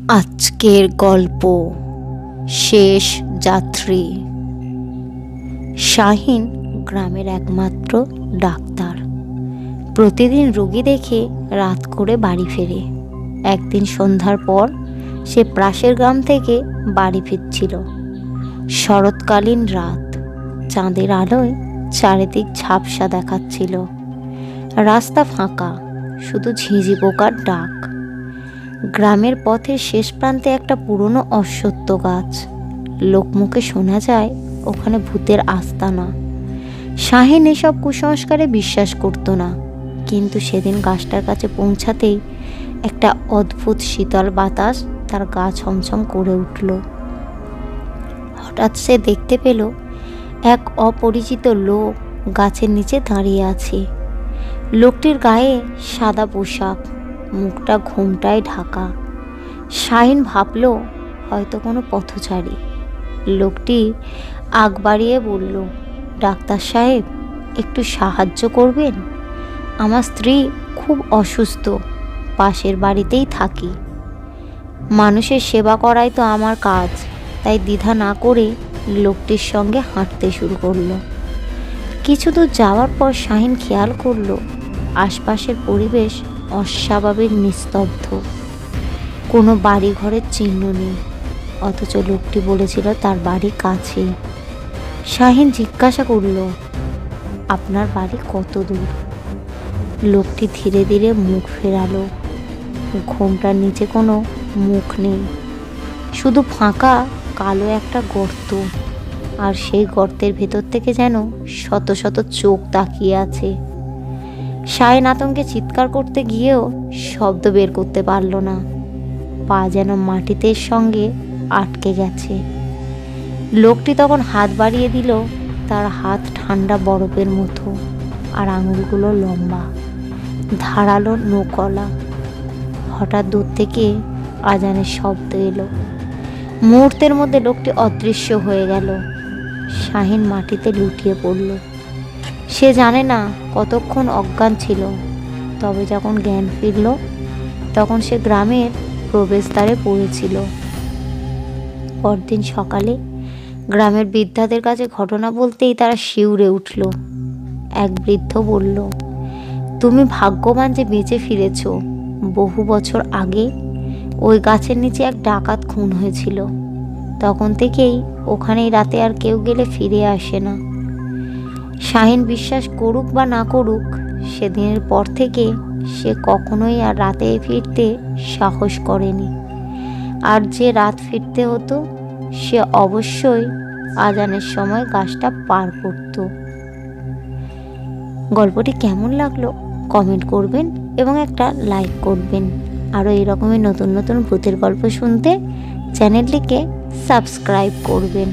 আজকের গল্প শেষ যাত্রী। শাহিন গ্রামের একমাত্র ডাক্তার। প্রতিদিন রোগী দেখে রাত করে বাড়ি ফেরে। একদিন সন্ধ্যার পর সে পাশের গ্রাম থেকে বাড়ি ফিরছিল। শরৎকালীন রাত, চাঁদের আলোয় চারিদিক ঝাপসা দেখাচ্ছিল। রাস্তা ফাঁকা, শুধু ঝিঁঝি পোকার ডাক। গ্রামের পথের শেষ প্রান্তে একটা পুরনো অশ্বত্থ গাছ। লোকমুখে শোনা যায় ওখানে ভূতের আস্তানা। শাহিন এসব কুসংস্কারে বিশ্বাস করতো না, কিন্তু সেদিন গাছটার কাছে পৌঁছাতেই একটা অদ্ভুত শীতল বাতাস তার গা ছমছম করে উঠল। হঠাৎ সে দেখতে পেল এক অপরিচিত লোক গাছের নিচে দাঁড়িয়ে আছে। লোকটির গায়ে সাদা পোশাক, মুখটা ঘোমটায় ঢাকা। শাহিন ভাবল হয়তো কোনো পথচারী। লোকটি আগ বাড়িয়ে বলল, ডাক্তার সাহেব, একটু সাহায্য করবেন? আমার স্ত্রী খুব অসুস্থ, পাশের বাড়িতেই থাকি। মানুষের সেবা করাই তো আমার কাজ। তাই দ্বিধা না করে লোকটির সঙ্গে হাঁটতে শুরু করলো। কিছু দূর যাওয়ার পর শাহিন খেয়াল করলো আশপাশের পরিবেশ অস্বাভাবিক নিস্তব্ধ। কোনো বাড়ি ঘরের চিহ্ন নেই, অথচ লোকটি বলেছিল তার বাড়ি কাছে। শাহিন জিজ্ঞাসা করল, আপনার বাড়ি কত দূর? লোকটি ধীরে ধীরে মুখ ফেরালো। ঘোমটার নিচে কোনো মুখ নেই, শুধু ফাঁকা কালো একটা গর্ত, আর সেই গর্তের ভেতর থেকে যেন শত শত চোখ তাকিয়ে আছে। শাহিন আতঙ্কে চিৎকার করতে গিয়েও শব্দ বের করতে পারল না। পা যেন মাটিতে সঙ্গে আটকে গেছে। লোকটি তখন হাত বাড়িয়ে দিল। তার হাত ঠান্ডা বরফের মতো, আর আঙুলগুলো লম্বা, ধারালো নখগলা। হঠাৎ দূর থেকে আজানের শব্দ এলো। মুহূর্তের মধ্যে লোকটি অদৃশ্য হয়ে গেল। শাহিন মাটিতে লুটিয়ে পড়ল। সে জানে না কতক্ষণ অজ্ঞান ছিল, তবে যখন জ্ঞান ফিরল তখন সে গ্রামের প্রবেশদ্বারে পড়েছিল। পরদিন সকালে গ্রামের বৃদ্ধাদের কাছে ঘটনা বলতেই তারা শিউরে উঠল। এক বৃদ্ধ বলল, তুমি ভাগ্যবান যে বেঁচে ফিরেছ। বহু বছর আগে ওই গাছের নিচে এক ডাকাত খুন হয়েছিল। তখন থেকেই ওখানেই রাতে আর কেউ গেলে ফিরে আসে না। শাহিন বিশ্বাস করুক বা না করুক, সেদিনের পর থেকে সে কখনোই আর রাতে ফিরতে সাহস করেনি। আর যে রাত ফিরতে হতো সে অবশ্যই আজানের সময় গাছটা পার করত। গল্পটি কেমন লাগলো কমেন্ট করবেন এবং একটা লাইক করবেন। আরও এরকমই নতুন নতুন ভূতের গল্প শুনতে চ্যানেলটিকে সাবস্ক্রাইব করবেন।